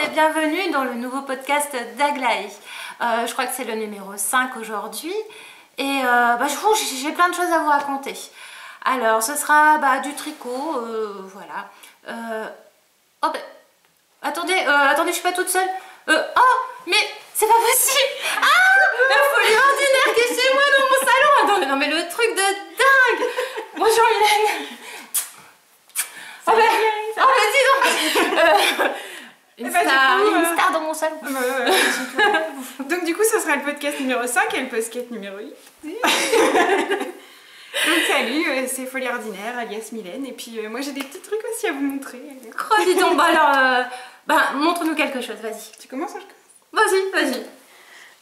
et bienvenue dans le nouveau podcast d'Aglaé. Je crois que c'est le numéro 5 aujourd'hui et j'ai plein de choses à vous raconter. Alors ce sera du tricot, voilà. Attendez, je suis pas toute seule. Mais c'est pas possible. La folie ordinaire qui est chez moi dans mon salon. Non mais le truc de dingue. Bonjour Mylène. Dis donc. Une star dans mon salon. Donc du coup ce sera le podcast numéro 5 et le podcast numéro 8. Donc salut, c'est Folie Ordinaire alias Mylène et puis moi j'ai des petits trucs aussi à vous montrer. Oh dis donc, montre-nous quelque chose, vas-y. Tu commences ou je commence? Vas-y.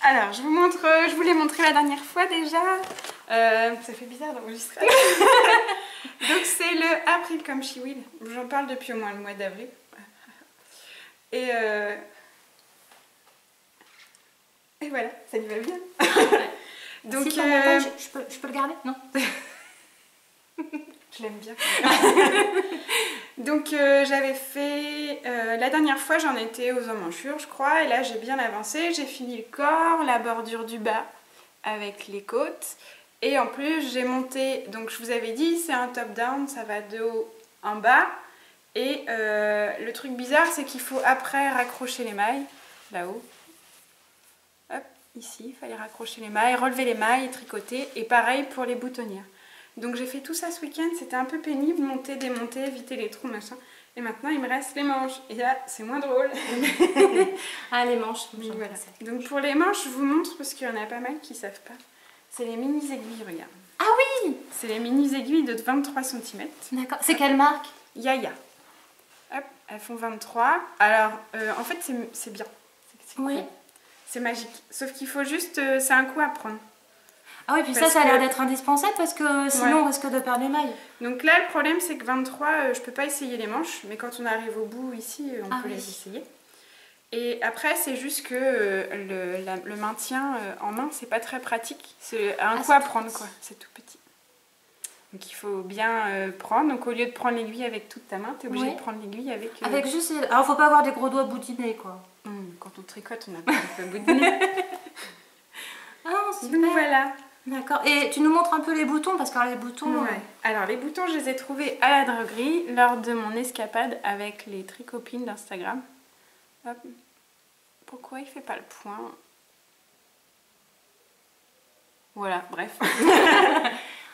Alors je vous l'ai montré la dernière fois déjà. Ça fait bizarre d'enregistrer. Donc c'est le April Come She Will. J'en parle depuis au moins le mois d'avril. Et voilà, ça lui va bien. Donc si je peux le garder? Non. Je l'aime bien. Donc j'avais fait la dernière fois j'en étais aux emmanchures je crois, et là j'ai bien avancé, j'ai fini le corps, la bordure du bas avec les côtes, et en plus j'ai monté, donc je vous avais dit c'est un top down, ça va de haut en bas, et le truc bizarre c'est qu'il faut après raccrocher les mailles là-haut. Hop, ici il fallait raccrocher les mailles, relever les mailles, tricoter, et pareil pour les boutonnières. Donc j'ai fait tout ça ce week-end, c'était un peu pénible, monter, démonter, éviter les trous, machin. Et maintenant il me reste les manches, et là c'est moins drôle. Les manches. Voilà. Donc pour les manches, je vous montre parce qu'il y en a pas mal qui savent pas. C'est les mini aiguilles, regarde. Ah oui. C'est les mini aiguilles de 23 cm. D'accord. C'est quelle marque? Yaya. Hop, elles font 23. Alors en fait c'est bien. Oui. C'est magique. Sauf qu'il faut juste, c'est un coup à prendre. Ah oui, puis ça a l'air d'être indispensable parce que sinon on risque de perdre les mailles. Donc là, le problème c'est que 23, je peux pas essayer les manches, mais quand on arrive au bout ici, on peut les essayer. Et après, c'est juste que le maintien en main, c'est pas très pratique. C'est un coup à prendre, quoi. C'est tout petit. Donc il faut bien prendre. Donc au lieu de prendre l'aiguille avec toute ta main, tu es obligé de prendre l'aiguille avec... Avec juste... Alors faut pas avoir des gros doigts boudinés, quoi. Quand on tricote, on a pas un peu boudiné. Super. Donc voilà. D'accord. Et tu nous montres un peu les boutons, parce que les boutons... Ouais. Alors les boutons, je les ai trouvés à la droguerie lors de mon escapade avec les tricopines d'Instagram. Hop. Pourquoi il fait pas le point? Voilà, bref.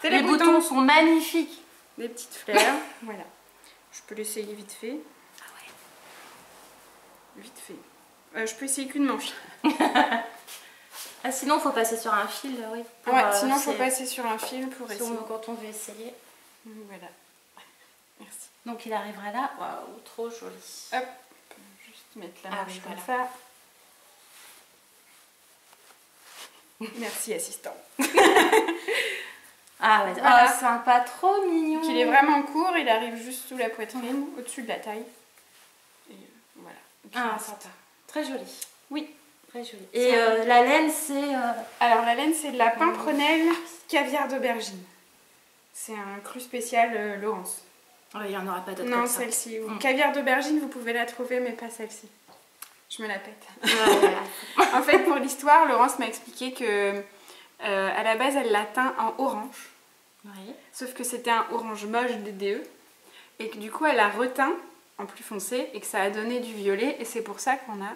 Les boutons sont magnifiques. Des petites fleurs. Voilà. Je peux l'essayer vite fait. Ah ouais. Vite fait. Je peux essayer qu'une manche. Sinon, il faut passer sur un fil, oui. Sinon, il faut passer sur un fil pour essayer. Quand on veut essayer. Voilà. Merci. Donc, il arrivera là. Waouh, trop joli. Hop, on peut juste mettre la manche comme ça. Merci, assistant. Voilà. Sympa, trop mignon. Donc, il est vraiment court, il arrive juste sous la poitrine, au-dessus de la taille. Et voilà. Sympa. Très joli. Oui. Très joli. Et la laine, c'est... Alors la laine, c'est de la pimprenelle caviar d'aubergine. C'est un cru spécial Laurence. Il n'y en aura pas d'autre. Non, celle-ci. Caviar d'aubergine, vous pouvez la trouver, mais pas celle-ci. Je me la pète. Voilà. En fait, pour l'histoire, Laurence m'a expliqué que à la base, elle l'a teint en orange. Oui. Sauf que c'était un orange moche DDE. Et que du coup, elle a reteint en plus foncé et que ça a donné du violet. Et c'est pour ça qu'on a...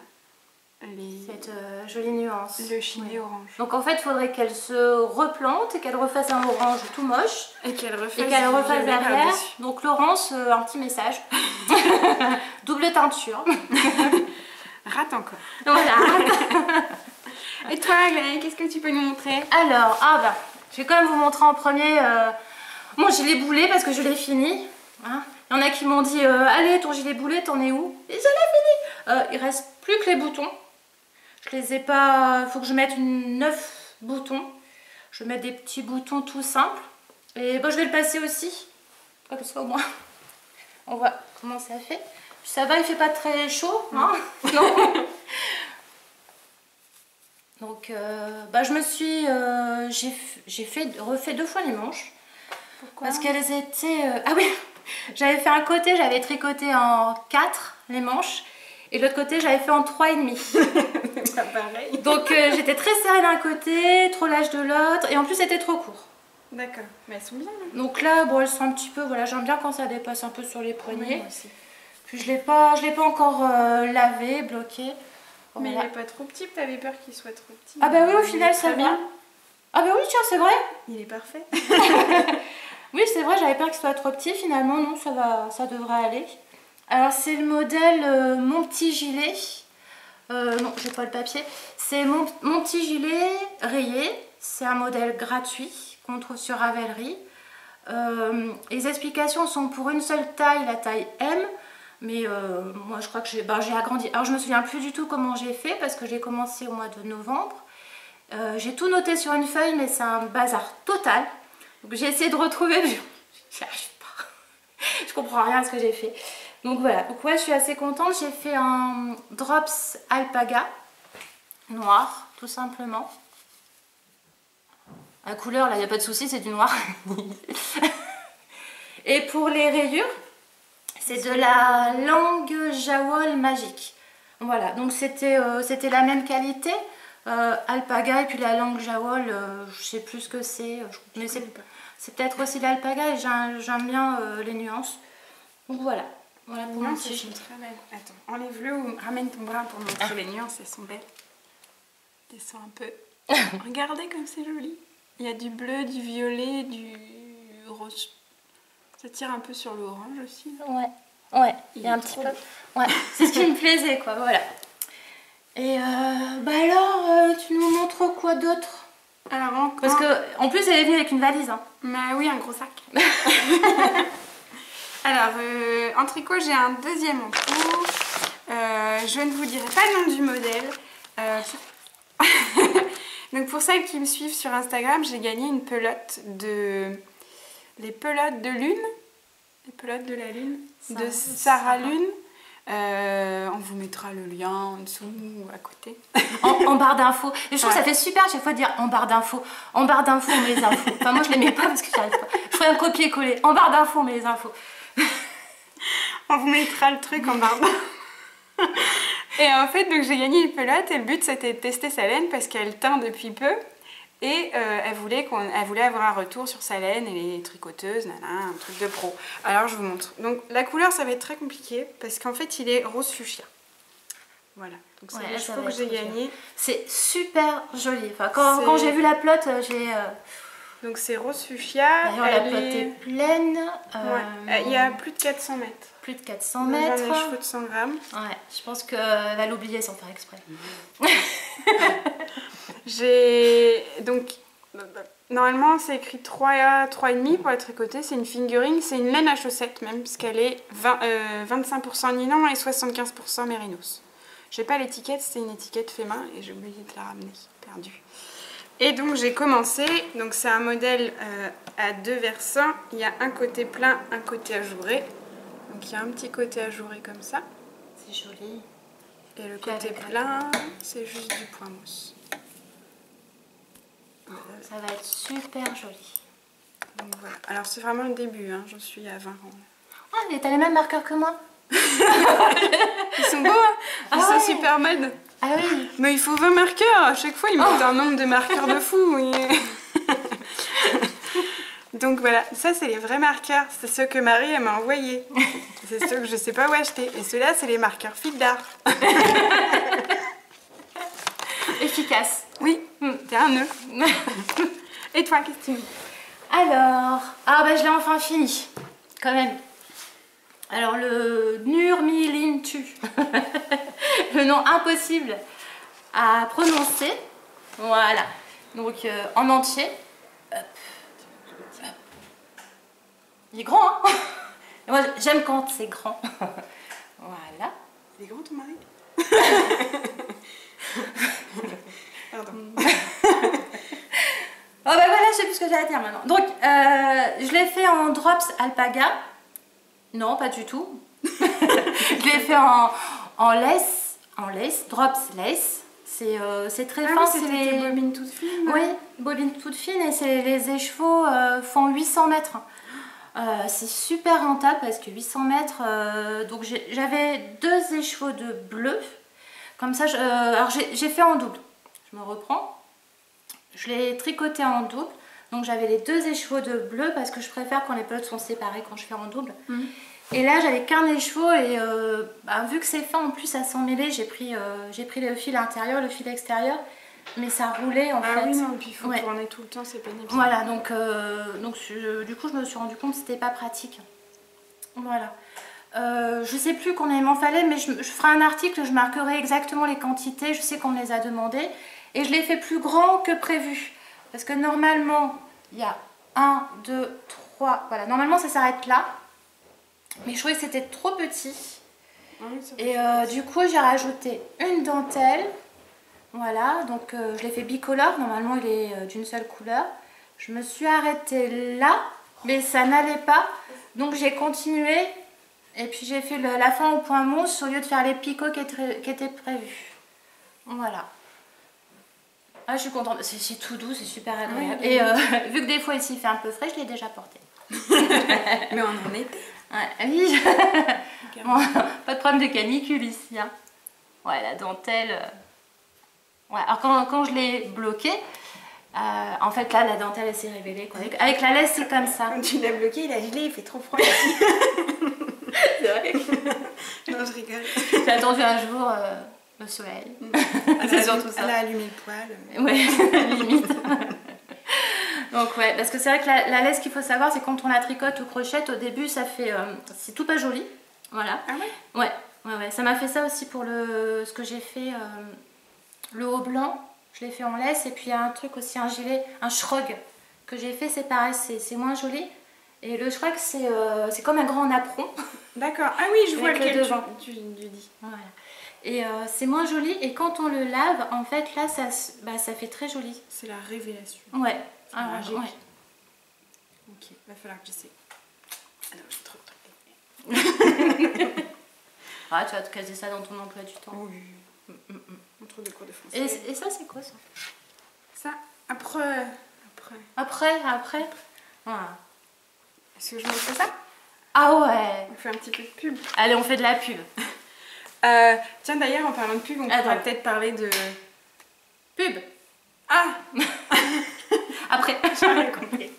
cette jolie nuance. Le chiné orange. Donc en fait, il faudrait qu'elle se replante et qu'elle refasse un orange tout moche. Et qu'elle refasse, derrière. Donc Laurence, un petit message. Double teinture. Rate encore. Voilà. Et toi, Aglaé, qu'est-ce que tu peux nous montrer? Alors, je vais quand même vous montrer en premier mon gilet boulet parce que je l'ai fini. Hein, il y en a qui m'ont dit allez, ton gilet boulet, t'en es où? Et je l'ai fini. Il reste plus que les boutons. Je les ai pas... Il faut que je mette 9 boutons. Je vais mettre des petits boutons tout simples. Et je vais le passer aussi. Comme ça au moins. On voit comment ça fait. Puis ça va, il fait pas très chaud. Hein, non. Donc je me suis... j'ai refait 2 fois les manches. Pourquoi? Parce qu'elles étaient... Ah oui. J'avais fait un côté, j'avais tricoté en 4 les manches. et l'autre côté j'avais fait en 3,5. C'est pas pareil. Donc j'étais très serrée d'un côté, trop large de l'autre, et en plus c'était trop court. D'accord, mais elles sont bien. Hein. Donc là, bon, elles sont un petit peu, voilà, j'aime bien quand ça dépasse un peu sur les poignets. Ouais, moi aussi. Puis je l'ai pas encore lavé, bloqué. Mais Voilà. il est pas trop petit, t'avais peur qu'il soit trop petit. Ah bah oui, au final ça très va. Ah bah oui, tiens, c'est vrai. Il est parfait. Oui, c'est vrai, j'avais peur qu'il soit trop petit, finalement non, ça va, ça devrait aller. Alors c'est le modèle Mon Petit Gilet. Non, j'ai pas le papier. C'est mon Petit Gilet rayé. C'est un modèle gratuit qu'on trouve sur Ravelry. Les explications sont pour une seule taille, la taille M. Mais moi je crois que j'ai agrandi. Alors je me souviens plus du tout comment j'ai fait parce que j'ai commencé au mois de novembre. J'ai tout noté sur une feuille mais c'est un bazar total. Donc j'ai essayé de retrouver mais j'y arrive pas. Je comprends rien à ce que j'ai fait. Donc voilà, donc ouais je suis assez contente. J'ai fait un drops alpaga noir tout simplement. La couleur là il n'y a pas de souci, c'est du noir. Et pour les rayures, c'est de la langue Jawol magique. Voilà, donc c'était la même qualité. Alpaga et puis la langue Jawol, je sais plus ce que c'est. Mais c'est peut-être aussi l'alpaga et j'aime bien les nuances. Donc voilà. Voilà pour mon Elles sont très belles. Attends, enlève-le ou ramène ton bras pour montrer les nuances, elles sont belles. Descends un peu. Regardez comme c'est joli. Il y a du bleu, du violet, du rose. Ça tire un peu sur l'orange aussi. Ouais, ouais, il y a un petit peu. Ouais, c'est ce qui me plaisait quoi, voilà. Et bah alors, tu nous montres quoi d'autre? Alors parce que en plus elle est venue avec une valise. Hein. Bah oui, un gros sac. Alors, en tricot, j'ai un deuxième en cours. Je ne vous dirai pas le nom du modèle. Donc pour celles qui me suivent sur Instagram, j'ai gagné une pelote de... Les pelotes de lune. Les pelotes de la lune. De Sarah Lune. On vous mettra le lien en dessous ou à côté. En barre d'infos. Et je trouve que ça fait super à chaque fois de dire en barre d'infos. En barre d'infos, on met les infos. Enfin, moi je les mets pas parce que j'arrive pas. Je ferai un copier-coller. En barre d'infos, on met les infos. On vous mettra le truc en barre d'infos. Et en fait, donc j'ai gagné une pelote et le but c'était de tester sa laine parce qu'elle teint depuis peu. Et elle voulait avoir un retour sur sa laine et les tricoteuses, un truc de pro. Alors je vous montre. Donc la couleur ça va être très compliqué parce qu'en fait il est rose fuchsia. Voilà, donc c'est les chevaux que j'ai gagné. C'est super joli. Enfin, quand j'ai vu la pelote, j'ai... Donc c'est rose fuchsia. D'ailleurs la pelote est pleine. Ouais. Il y a plus de 400 mètres. Plus de 400 mètres. Des chevaux de 100 grammes. Ouais, je pense qu'elle va l'oublier sans faire exprès. J'ai donc normalement c'est écrit 3,5 pour être tricoté, c'est une fingering, c'est une laine à chaussettes même puisqu'elle est 25% nylon et 75% mérinos. J'ai pas l'étiquette, c'est une étiquette fait main et j'ai oublié de la ramener, perdue. Et donc j'ai commencé, donc c'est un modèle à deux versants, il y a un côté plein, un côté ajouré. Donc il y a un petit côté ajouré comme ça. C'est joli. Et le côté plein, c'est juste du point mousse. Ça va être super joli. Donc voilà. Alors c'est vraiment le début, hein. J'en suis à 20 rangs. Ah, mais t'as les mêmes marqueurs que moi. Ils sont beaux, hein. Ils sont super mode. Ah oui. Mais il faut 20 marqueurs. À chaque fois, ils mettent un nombre de marqueurs de fou. Donc voilà, ça c'est les vrais marqueurs. C'est ceux que Marie elle m'a envoyés. C'est ceux que je sais pas où acheter. Et ceux-là, c'est les marqueurs fil d'art. Efficace. Oui, c'est un nœud. Et toi, qu'est-ce que tu dis? Alors, je l'ai enfin fini, quand même. Alors le Nurmilintu, le nom impossible à prononcer. Voilà. Donc en entier. Hop. Hop. Il est grand, hein. Et moi j'aime quand c'est grand. Voilà. Il est grand ton mari? Pardon. Oh bah voilà, je sais plus ce que j'ai à dire maintenant. Donc, je l'ai fait en drops alpaga. Non, pas du tout. Je l'ai fait en lace, drops lace. C'est très fin. C'est des bobines toutes fines. Oui, bobines toutes fines et les écheveaux font 800 mètres. C'est super rentable parce que 800 mètres, donc j'avais 2 écheveaux de bleu. Comme ça, alors j'ai fait en double. Je me reprends. Je l'ai tricoté en double. Donc j'avais les 2 écheveaux de bleu parce que je préfère quand les pelotes sont séparées quand je fais en double. Et là j'avais qu'un écheveau et vu que c'est fin en plus à s'emmêler, j'ai pris le fil intérieur, le fil extérieur. Mais ça roulait en fait. Ah oui, non, et puis il faut tourner tout le temps, c'est pénible. Voilà, donc du coup je me suis rendu compte que c'était pas pratique. Voilà. Je sais plus combien il m'en fallait, mais je ferai un article, je marquerai exactement les quantités. Je sais qu'on me les a demandées. Et je l'ai fait plus grand que prévu. Parce que normalement, il y a 1, 2, 3. Voilà, normalement ça s'arrête là. Mais je trouvais que c'était trop petit. Oui, et du coup, j'ai rajouté une dentelle. Voilà, donc je l'ai fait bicolore, normalement il est d'une seule couleur. Je me suis arrêtée là, mais ça n'allait pas. Donc j'ai continué et puis j'ai fait la fin au point mousse au lieu de faire les picots qui étaient prévus. Voilà. Ah, je suis contente, c'est tout doux, c'est super agréable. Oui, et vu que des fois ici il fait un peu frais, je l'ai déjà porté. Mais on en était. Ouais, oui. Bon, pas de problème de canicule ici. Hein. Ouais, la dentelle... Ouais, alors quand je l'ai bloqué, en fait là la dentelle elle s'est révélée quoi. Avec la laisse c'est comme ça. Quand tu l'as bloqué, il a gelé, il fait trop froid ici. C'est vrai. Non, je rigole. J'ai attendu un jour le soleil. C'est surtout ça. Elle a allumé le poêle. Ouais, limite. Donc ouais, parce que c'est vrai que la laisse qu'il faut savoir, c'est quand on la tricote ou crochette, au début ça fait, c'est tout pas joli. Voilà. Ah ouais. Ouais, ça m'a fait ça aussi pour ce que j'ai fait. Le haut blanc, je l'ai fait en laisse. Et puis il y a un truc aussi, un gilet, un shrug que j'ai fait, c'est pareil, c'est moins joli. Et le shrug, c'est comme un grand napperon. D'accord, ah oui, je vois lequel tu dis. Voilà. Et c'est moins joli. Et quand on le lave, en fait, là, ça fait très joli. C'est la révélation. Ouais. Ouais. Ok, va falloir que j'essaie. Ah non, j'ai trop. Ah, tu vas te caser ça dans ton emploi du temps. Oui. On trouve des cours de français. Et ça, c'est quoi ça? Ça, après. Voilà. Est-ce que je montre ça? Ah ouais. On fait un petit peu de pub. Allez, on fait de la pub. Tiens, d'ailleurs, en parlant de pub, on pourrait peut-être parler de... Pub. Ah. Après. J'ai rien compris.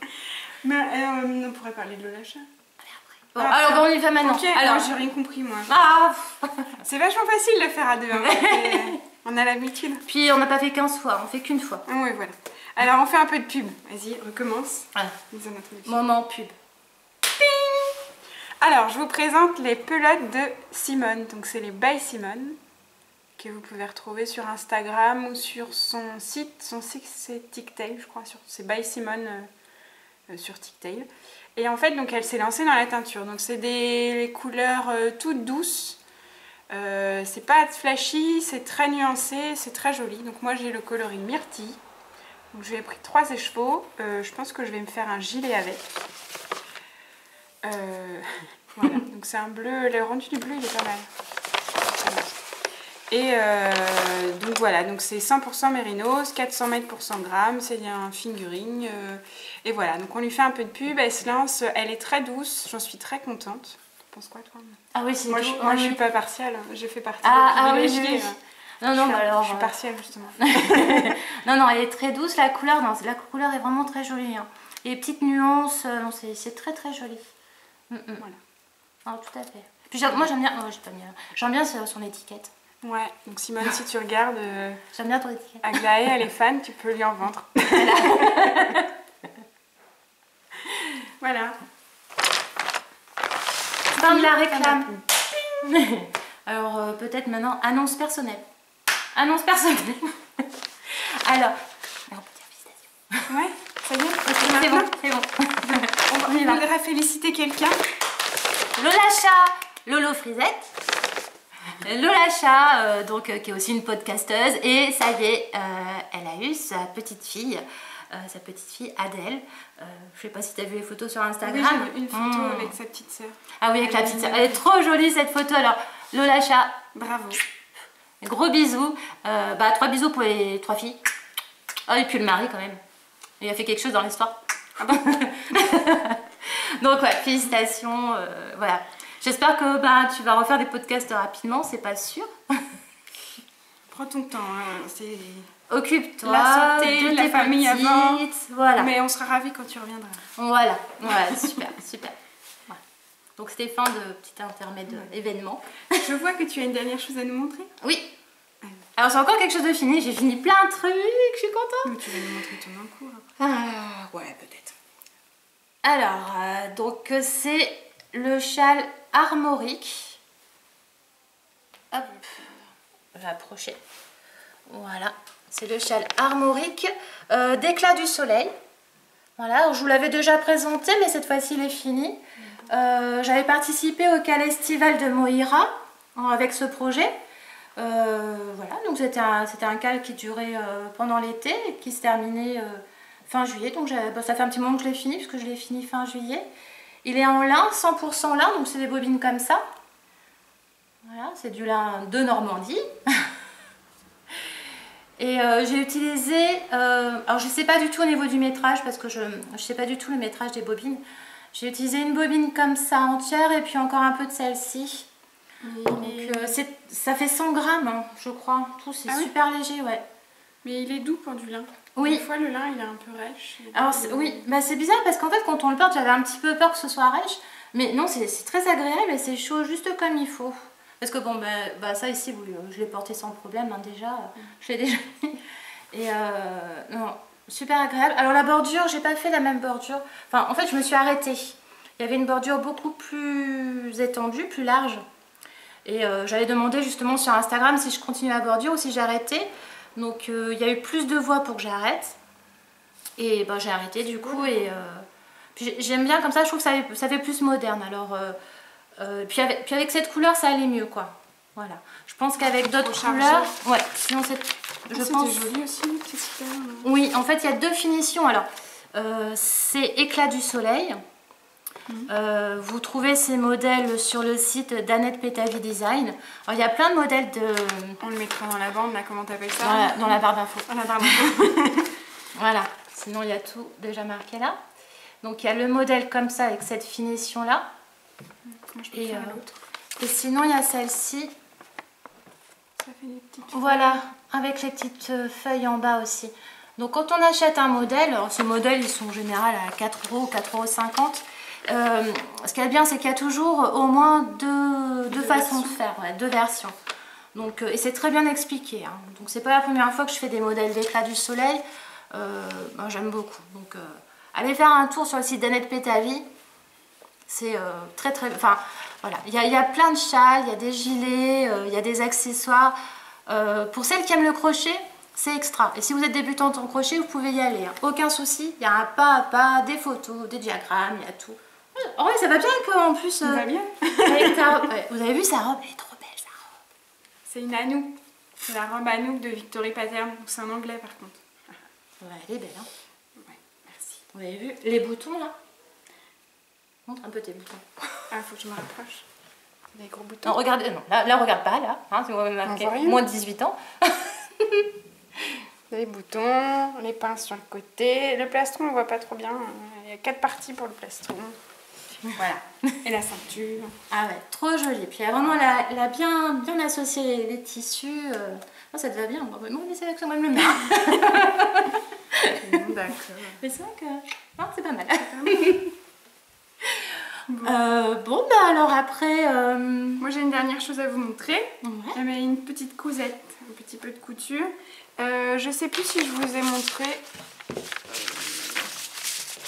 Mais on pourrait parler de Lolacha. Bon, alors on y va maintenant. Okay, alors j'ai rien compris moi. Ah. C'est vachement facile de faire à deux. Hein, on a l'habitude. Puis on n'a pas fait 15 fois, on fait qu'une fois. Ah oui, voilà. Alors on fait un peu de pub. Vas-y, recommence. Moment pub. Ping. Alors je vous présente les pelotes de Simone. Donc c'est les By Simone que vous pouvez retrouver sur Instagram ou sur son site. Son site c'est Ticktail, je crois. C'est By Simone sur Ticktail. Et en fait, donc, elle s'est lancée dans la teinture. Donc, c'est des couleurs toutes douces. C'est pas flashy, c'est très nuancé, c'est très joli. Donc, moi, j'ai le coloris myrtille. Donc, j'ai pris 3 écheveaux. Je pense que je vais me faire un gilet avec. Voilà. Donc, c'est un bleu. Le rendu du bleu, il est pas mal. Et donc voilà, donc c'est 100% mérinos, 400 mètres pour 100 grammes, c'est un fingering. Et voilà, donc on lui fait un peu de pub, elle se lance, elle est très douce, j'en suis très contente. Tu penses quoi toi? Ah oui, c'est moi, doux. moi je suis pas partiale, j'ai fait partie des privilégiés. Non, alors... Je suis partielle justement. non, elle est très douce, la couleur est vraiment très jolie. Hein. Et les petites nuances, c'est très très joli. Voilà. Ah, tout à fait. Puis moi j'aime bien son étiquette. Ouais, donc Simone, si tu regardes, j'aime bien ton étiquette. Aglaé, elle est fan, tu peux lui en vendre. Voilà. Fin de la réclame. Alors peut-être maintenant, annonce personnelle. Annonce personnelle. Alors, on peut dire félicitations. Ouais, ça y est, c'est bon. On voudrait féliciter quelqu'un. Lolacha, Lolo Frisette. Lolacha, qui est aussi une podcasteuse, et ça y est, elle a eu sa petite fille Adèle. Je sais pas si tu as vu les photos sur Instagram. Oui, j'ai vu une photo avec sa petite sœur. Ah oui, avec la petite sœur. Elle est trop jolie cette photo. Alors, Lolacha, bravo. Gros bisous. 3 bisous pour les 3 filles. Oh, et puis le mari quand même. Il a fait quelque chose dans l'histoire. Ah bon. Donc ouais, félicitations, voilà. J'espère que tu vas refaire des podcasts rapidement, c'est pas sûr. Prends ton temps, hein. C'est Occupe-toi la santé, de la tes famille petites, avant. voilà. Mais on sera ravis quand tu reviendras. Voilà, ouais, super, super. Voilà. Donc c'était fin de petit intermède événement. Je vois que tu as une dernière chose à nous montrer. Oui. Alors c'est encore quelque chose de fini, j'ai fini plein de trucs, je suis contente. Mais tu vas nous montrer ton encours après. Ah, Ouais, peut-être. alors, donc c'est le châle armorique. Hop, je vais approcher. Voilà, c'est le châle armorique d'éclat du soleil. Voilà, alors je vous l'avais déjà présenté, mais cette fois-ci il est fini. J'avais participé au Cale Estival de Moira avec ce projet. Voilà, donc c'était un cale qui durait pendant l'été et qui se terminait fin juillet. Donc ça fait un petit moment que je l'ai fini, puisque je l'ai fini fin juillet. Il est en lin, 100% lin, donc c'est des bobines comme ça. Voilà, c'est du lin de Normandie. Et j'ai utilisé, alors je ne sais pas du tout au niveau du métrage, parce que je ne sais pas du tout le métrage des bobines. J'ai utilisé une bobine comme ça entière et puis encore un peu de celle-ci. Donc ça fait 100 grammes, hein, je crois. Tout, c'est super léger, ouais. Mais il est doux pour du lin. Oui. Des fois, le lin, il est un peu rêche. Alors, oui, c'est bizarre parce qu'en fait, quand on le porte, j'avais un petit peu peur que ce soit rêche. Mais non, c'est très agréable et c'est chaud juste comme il faut. Parce que bon, ça ici, je l'ai porté sans problème, hein, déjà. Je l'ai déjà mis. Et non, super agréable. Alors, la bordure, j'ai pas fait la même bordure. Enfin, en fait, je me suis arrêtée. Il y avait une bordure beaucoup plus étendue, plus large. Et j'avais demandé justement sur Instagram si je continuais la bordure ou si j'arrêtais. Donc il y a eu plus de voix pour que j'arrête. Et j'ai arrêté du coup. Et j'aime bien comme ça, je trouve que ça fait plus moderne. Alors, puis avec cette couleur, ça allait mieux, quoi. Voilà. Je pense qu'avec d'autres couleurs... Ouais, sinon je pense... C'était joli aussi, c'est super. Oui, en fait, il y a deux finitions. Alors, c'est éclat du soleil. Vous trouvez ces modèles sur le site d'Annette Pétavy Design. Alors, il y a plein de modèles de... On le mettra dans la bande, là, comment t'appelles ça? Dans la barre d'infos. Dans la barre d'infos. Voilà, sinon il y a tout déjà marqué là. Donc il y a le modèle comme ça avec cette finition là. Comment je peux faire l'autre? Et sinon il y a celle-ci. Ça fait des petites... Voilà, avec les petites feuilles en bas aussi. Donc quand on achète un modèle, alors ces modèles ils sont en général à 4 €, 4,50 €. Ce qui est bien, c'est qu'il y a toujours au moins deux façons de faire, deux versions. Donc, et c'est très bien expliqué. Hein. Donc c'est pas la première fois que je fais des modèles d'éclat du soleil. J'aime beaucoup. Donc allez faire un tour sur le site d'Annette Pétavy. C'est très très... Enfin voilà, il y a plein de châles, il y a des gilets, il y a des accessoires. Pour celles qui aiment le crochet, c'est extra. Et si vous êtes débutante en crochet, vous pouvez y aller. Hein. Aucun souci, il y a un pas à pas, des photos, des diagrammes, il y a tout. Oh ouais, ça va bien en plus. Ça va bien. Avec ta robe. Vous avez vu sa robe? Elle est trop belle, sa robe. C'est une Anouk. C'est la robe Anouk de Victorie Pattern. C'est en anglais par contre. Ouais, elle est belle. Hein. Ouais, merci. Vous avez vu les boutons là? Montre un peu tes boutons. Ah, faut que je me rapproche. Des gros boutons. Non, regardez, non, là regarde pas, là. Hein, c'est marqué moins de 18 ans. Les boutons, les pinces sur le côté. Le plastron, on voit pas trop bien. Il y a 4 parties pour le plastron. Voilà. Et la ceinture. Ah ouais, trop joli. Puis vraiment, elle a bien associé les tissus. Oh, ça te va bien. Bon, mais c'est quand même le mien. Bon, d'accord. Mais c'est vrai que c'est pas mal. Bon, alors après... Moi, j'ai une dernière chose à vous montrer. Ouais. J'avais une petite cousette, un petit peu de couture. Je sais plus si je vous ai montré.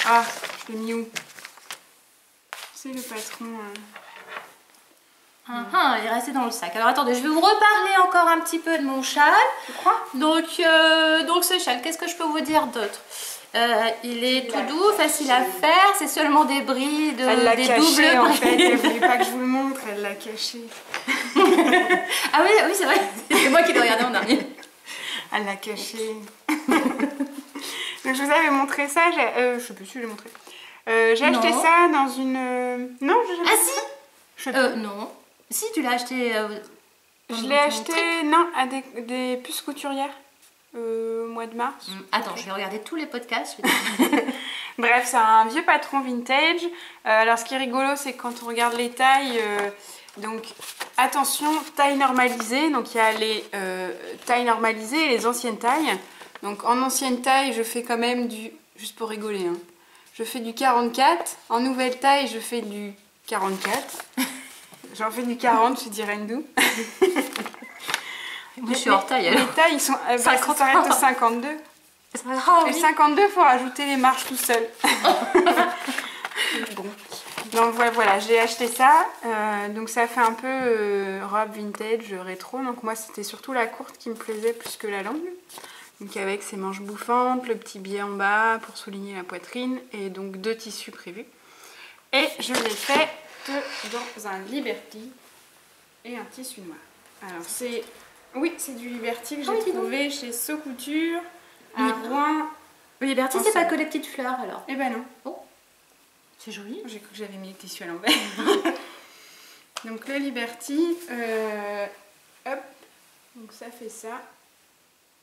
Ah, je l'ai mis où? C'est le patron. Il est resté dans le sac. Alors attendez, je vais vous reparler encore un petit peu de mon châle. Tu crois? Donc ce châle, qu'est-ce que je peux vous dire d'autre? Il est tout doux, facile à faire, c'est seulement des brides, elle l'a des caché, doubles en brides. fait, elle voulait pas que je vous le montre, elle l'a caché. Ah oui, c'est vrai, c'est moi qui l'ai regardé en dernier. Elle l'a caché. Donc je vous avais montré ça, je sais plus si je l'ai montré. J'ai acheté ça dans une... Non, Ah si non. Si, tu l'as acheté... je l'ai acheté, non, à des puces couturières au mois de mars. Attends, je vais regarder tous les podcasts. Bref, c'est un vieux patron vintage. Alors ce qui est rigolo, c'est que quand on regarde les tailles, donc attention, taille normalisée. Donc il y a les tailles normalisées et les anciennes tailles. Donc en ancienne taille, je fais quand même du, juste pour rigoler, hein, je fais du 44. En nouvelle taille, je fais du 44. J'en fais du 40, je dirais d'où. Moi, je suis hors taille alors. Les tailles, ils sont, ça s'arrête au 52. Ah, Et oui. 52, il faut rajouter les marches tout seul. Bon. Donc voilà, j'ai acheté ça. Donc ça fait un peu robe vintage, rétro. Donc moi, c'était surtout la courte qui me plaisait plus que la longue. Donc avec ses manches bouffantes, le petit biais en bas pour souligner la poitrine. Et donc 2 tissus prévus. Et je l'ai fait dans un Liberty et un tissu noir. Alors c'est... Oui, c'est du Liberty que j'ai trouvé chez So Couture à Rouen. Le Liberty, c'est pas que les petites fleurs alors. Eh ben non. Oh, c'est joli. J'ai cru que j'avais mis le tissu à l'envers. Donc le Liberty, hop, donc ça fait ça.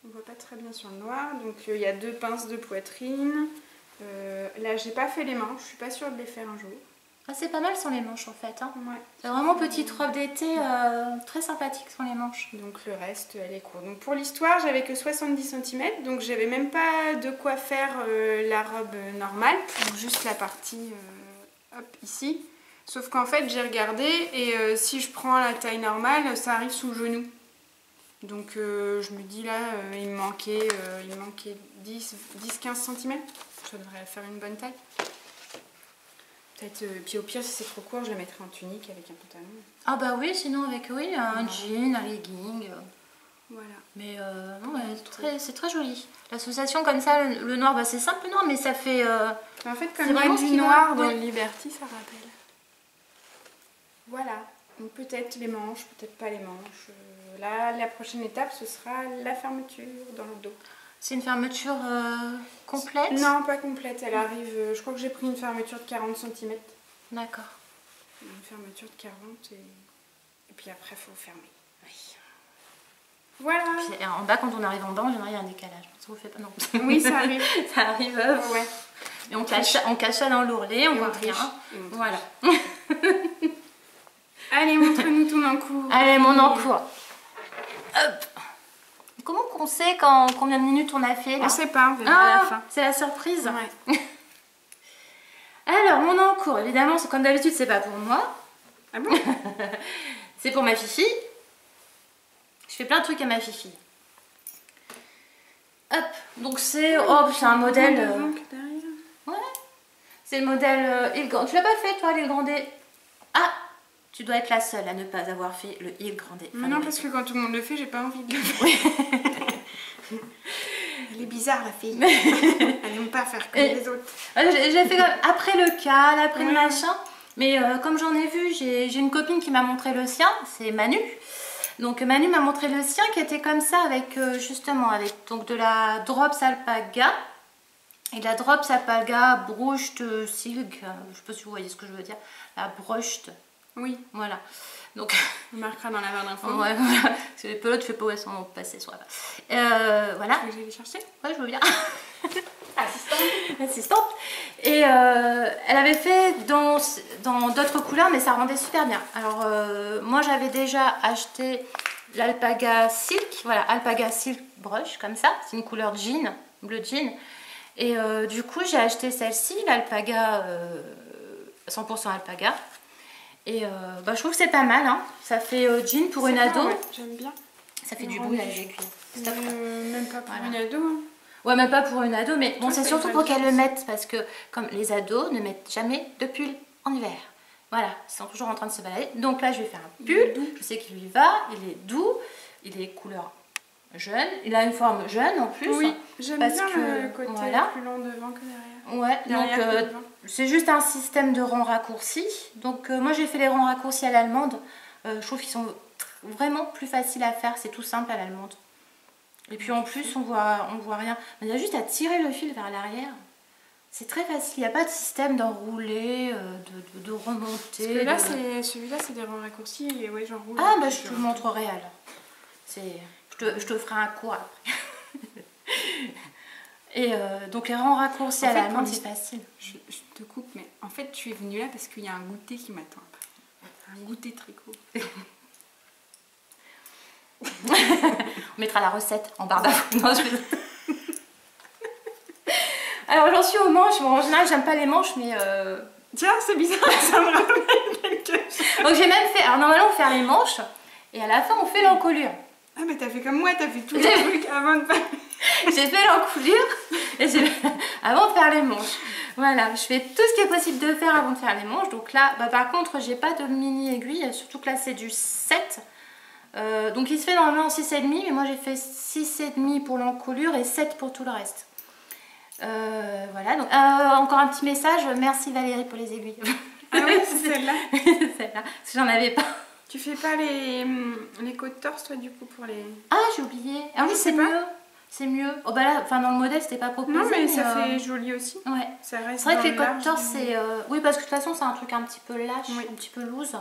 On voit pas très bien sur le noir. Donc il y a 2 pinces de poitrine. Là, j'ai pas fait les manches, je suis pas sûre de les faire un jour. Ah, c'est pas mal sans les manches en fait. Hein. Ouais. C'est vraiment petite robe d'été, très sympathique sans les manches. Donc le reste, elle est courte. Donc pour l'histoire, j'avais que 70 cm, donc j'avais même pas de quoi faire la robe normale. Donc juste la partie hop, ici. Sauf qu'en fait, j'ai regardé et si je prends la taille normale, ça arrive sous le genou. Donc je me dis là, il me manquait 10-15 cm. Ça devrait faire une bonne taille. Peut-être, puis au pire, si c'est trop court, je la mettrai en tunique avec un pantalon. Ah bah oui, sinon avec un jean, un legging. Voilà. Mais non, c'est très joli. L'association comme ça, le noir, bah, c'est simple noir, mais ça fait... En fait, comme il y a du noir dans le Liberty, ça rappelle. Voilà. Donc peut-être les manches, peut-être pas les manches. Là, la prochaine étape, ce sera la fermeture dans le dos. C'est une fermeture complète? Non, pas complète. Elle arrive... je crois que j'ai pris une fermeture de 40 cm. D'accord. Une fermeture de 40 et puis après, il faut fermer. Oui. Voilà. Puis, en bas, quand on arrive en bas, en général, il y a un décalage. Ça vous fait pas... Non. Oui, ça arrive. Ça arrive. Ouais. Et on cache ça dans l'ourlet, on voit rien. Voilà. Allez, montre-nous ton encours. Allez, mon encours. Hop. Comment qu'on sait combien de minutes on a fait là? On sait pas, on verra à la fin. C'est la surprise. Ouais. Alors, mon encours, évidemment, comme d'habitude, c'est pas pour moi. Ah bon? C'est pour ma fifi. Je fais plein de trucs à ma fifi. Hop, donc c'est un modèle... Ouais, c'est le modèle Il Grande. Tu l'as pas fait toi, l'Île Grandé? Ah, tu dois être la seule à ne pas avoir fait le Il Grandé. Mais non, parce que quand tout le monde le fait, j'ai pas envie de le faire. Elle est bizarre la fille. Elle aime pas faire comme les autres. J'ai fait comme après le cal, après le machin. Mais comme j'en ai vu, j'ai une copine qui m'a montré le sien, c'est Manu. Donc Manu m'a montré le sien qui était comme ça avec justement avec donc de la drops alpaga et de la drops alpaga brushed silk. Je sais pas si vous voyez ce que je veux dire. La brushed. Oui. Voilà. Donc on marquera dans la barre d'infos. Ouais, voilà. Parce que les pelotes, je sais pas où elles sont passées sur la barre. Voilà. Tu veux que j'aille les chercher? Ouais, je veux bien. Assistante. Et elle avait fait dans d'autres couleurs, mais ça rendait super bien. Alors, moi, j'avais déjà acheté l'Alpaga Silk. Voilà, Alpaga Silk Brush, comme ça. C'est une couleur jean, bleu jean. Et du coup, j'ai acheté celle-ci, l'Alpaga 100% Alpaga. Et je trouve que c'est pas mal. Hein. Ça fait jean pour une ado. Ouais, j'aime bien. Ça fait du bruit avec les même pas pour une ado. Hein. Ouais, même pas pour une ado, mais bon, c'est surtout pour qu'elle le mette. mette, parce que comme les ados ne mettent jamais de pull en hiver. Voilà, ils sont toujours en train de se balader. Donc là, je vais faire un pull. Je sais qu'il lui va, il est doux, il est couleur jeune, il a une forme jeune en plus. Oui, j'aime bien le côté voilà. plus long devant que derrière. Ouais, derrière donc c'est juste un système de rangs raccourcis. Donc moi, j'ai fait les rangs raccourcis à l'allemande. Je trouve qu'ils sont vraiment plus faciles à faire, c'est tout simple à l'allemande. Et puis en plus, on voit rien. Il y a juste à tirer le fil vers l'arrière. C'est très facile. Il n'y a pas de système d'enrouler, de remonter. Parce que là, celui-là, c'est des rangs raccourcis. Et ouais, j'enroule. Ah, bah je te le montrerai alors. Je te ferai un cours après. Et donc les rangs raccourcis à la menthe, c'est facile. Je te coupe, mais en fait, tu es venue là parce qu'il y a un goûter qui m'attend après. Un goûter tricot. On mettra la recette en barre d'infos. Non, Alors j'en suis aux manches. Bon, en général, j'aime pas les manches, mais... Tiens, c'est bizarre, ça me rappelle quelque chose. Donc j'ai même fait... Alors normalement, on fait les manches, et à la fin, on fait l'encolure. Ah, mais t'as fait comme moi, t'as fait tous les trucs avant de faire... J'ai fait l'encolure avant de faire les manches. Voilà, je fais tout ce qui est possible de faire avant de faire les manches. Donc là, par contre, j'ai pas de mini aiguille, surtout que là, c'est du 7. Donc il se fait normalement en 6,5, mais moi j'ai fait 6,5 pour l'encolure et 7 pour tout le reste. Voilà, donc encore un petit message, merci Valérie pour les aiguilles. Ah oui, c'est celle-là. Celle-là, parce que j'en avais pas. Tu fais pas les côtes torse toi du coup pour les... Ah, j'ai oublié. Ah oui, c'est mieux. C'est mieux. Oh bah là, enfin dans le modèle c'était pas proposé. Non mais ça fait joli aussi. Ouais. Ça reste. C'est vrai que les côtes torse c'est... Oui, parce que de toute façon c'est un truc un petit peu lâche, oui. un petit peu loose.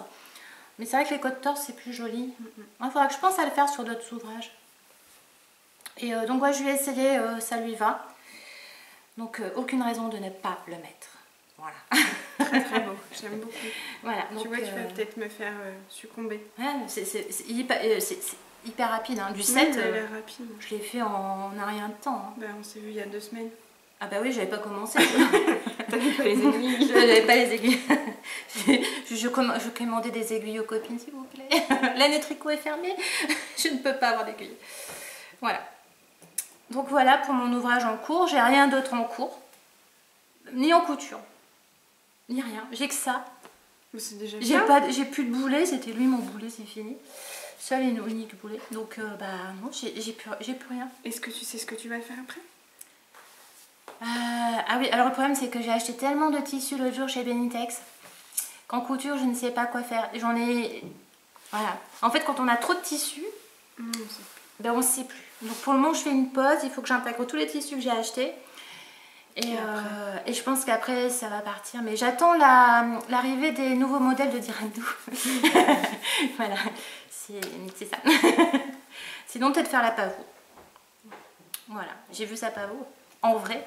Mais c'est vrai que les côtes torse c'est plus joli. Il faudra que je pense à le faire sur d'autres ouvrages. Et donc ouais, je vais essayer, ça lui va. Donc aucune raison de ne pas le mettre. Voilà. Très très beau, j'aime beaucoup. Voilà. Tu donc, vois, tu vas peut-être me faire succomber. Ouais, c'est hyper rapide, hein. Du 7, il a l'air rapide. Je l'ai fait en un rien de temps. Hein. Bah, on s'est vu il y a 2 semaines. Ah bah oui, j'avais pas commencé. T'avais pas les aiguilles. J'avais pas les aiguilles. je commandais des aiguilles aux copines, s'il vous plaît. L'année tricot est fermée. Je ne peux pas avoir d'aiguilles. Voilà. Donc voilà pour mon ouvrage en cours. J'ai rien d'autre en cours. Ni en couture. Ni rien. J'ai que ça. C'est déjà bien. J'ai plus de boulet. C'était lui mon boulet, c'est fini. Seul et unique boulet. Donc bah non, j'ai plus rien. Est-ce que tu sais ce que tu vas faire après? Ah oui, alors le problème c'est que j'ai acheté tellement de tissus l'autre jour chez Benitex qu'en couture je ne sais pas quoi faire. J'en ai... Voilà. En fait quand on a trop de tissus, ben on ne sait plus. Donc pour le moment je fais une pause, il faut que j'intègre tous les tissus que j'ai achetés. Et je pense qu'après ça va partir. Mais j'attends l'arrivée des nouveaux modèles de Direndou. Voilà, c'est ça. Sinon peut-être faire la pavot. Voilà, j'ai vu sa pavot en vrai.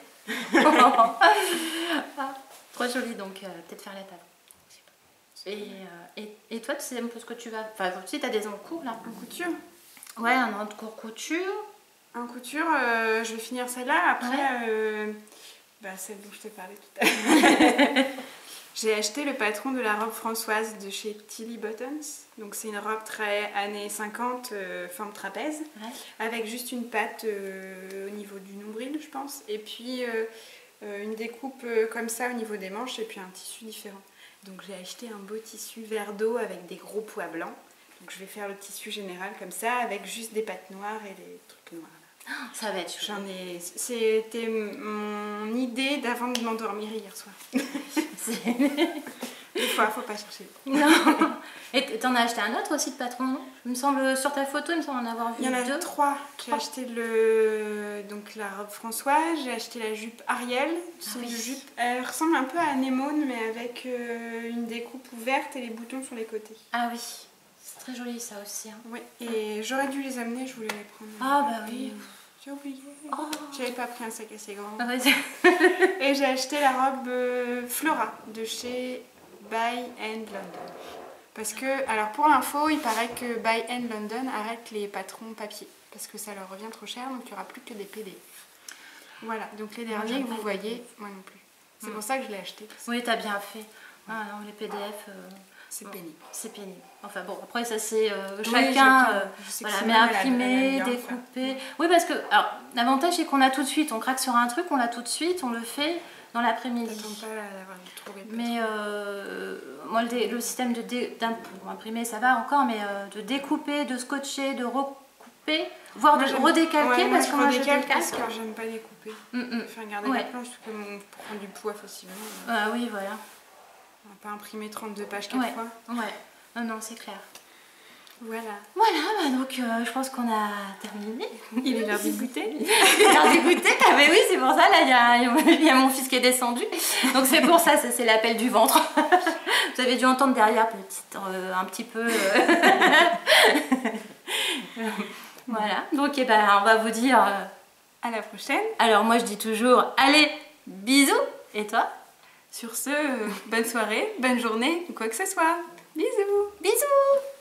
Trop joli, donc peut-être faire la pavot. Et toi, tu sais un peu ce que tu vas... Enfin, tu sais, tu as des cours là. En couture? Ouais, un cours couture. En couture, je vais finir celle-là. Après, celle dont je t'ai parlé tout à l'heure. J'ai acheté le patron de la robe Françoise de chez Tilly Buttons. Donc c'est une robe très années 50, forme trapèze, avec juste une patte au niveau du nombril, je pense. Et puis une découpe comme ça au niveau des manches et puis un tissu différent. Donc j'ai acheté un beau tissu vert d'eau avec des gros pois blancs. Donc je vais faire le tissu général comme ça avec juste des pattes noires et des trucs noirs. Ça va être chouette. C'était mon idée d'avant de m'endormir hier soir. Des fois, faut pas chercher. Non. Et t'en as acheté un autre aussi de patron, non? Il me semble, sur ta photo, il me semble en avoir vu 2. Il y en a 3. J'ai acheté donc la robe Françoise, j'ai acheté la jupe Ariel. C'est une jupe, elle ressemble un peu à Anémone, mais avec une découpe ouverte et les boutons sur les côtés. Ah oui, c'est très joli ça aussi. Hein. Oui, et j'aurais dû les amener, je voulais les prendre. Ah bah oui. J'ai oublié. J'avais pas pris un sac assez grand. Ah, ouais. Et j'ai acheté la robe Flora de chez Buy and London. Parce que, alors pour l'info, il paraît que Buy and London arrête les patrons papier. Parce que ça leur revient trop cher, donc il n'y aura plus que des PDF. Voilà, donc les derniers que vous voyez, moi non plus. C'est pour ça que je l'ai acheté. Oui, t'as bien fait. Ah non, les PDF... c'est pénible. C'est pénible. Enfin bon, après ça c'est chacun, voilà, mais imprimer, découper. Oui, parce que l'avantage c'est qu'on a tout de suite, on craque sur un truc, on l'a tout de suite, on le fait dans l'après-midi. T'attends pas d'avoir trouvé. Mais moi le système d'imprimer ça va encore, mais de découper, de scotcher, de recouper, voire de redécalquer, parce que moi je décalque. Parce que j'aime pas découper. Faire garder la planche, parce que pour prendre du poids facilement. Oui, voilà. On va pas imprimer 32 pages 4 fois. Ouais, non, c'est clair. Voilà. Voilà, donc je pense qu'on a terminé. Il est l'heure du goûter. Il est l'heure du goûter. Ah mais oui, c'est pour ça, là, il y a mon fils qui est descendu. Donc c'est pour ça, c'est l'appel du ventre. Vous avez dû entendre derrière un petit peu... Voilà, donc on va vous dire À la prochaine. Alors moi je dis toujours, allez, bisous. Et toi? Sur ce, bonne soirée, bonne journée, ou quoi que ce soit. Bisous. Bisous.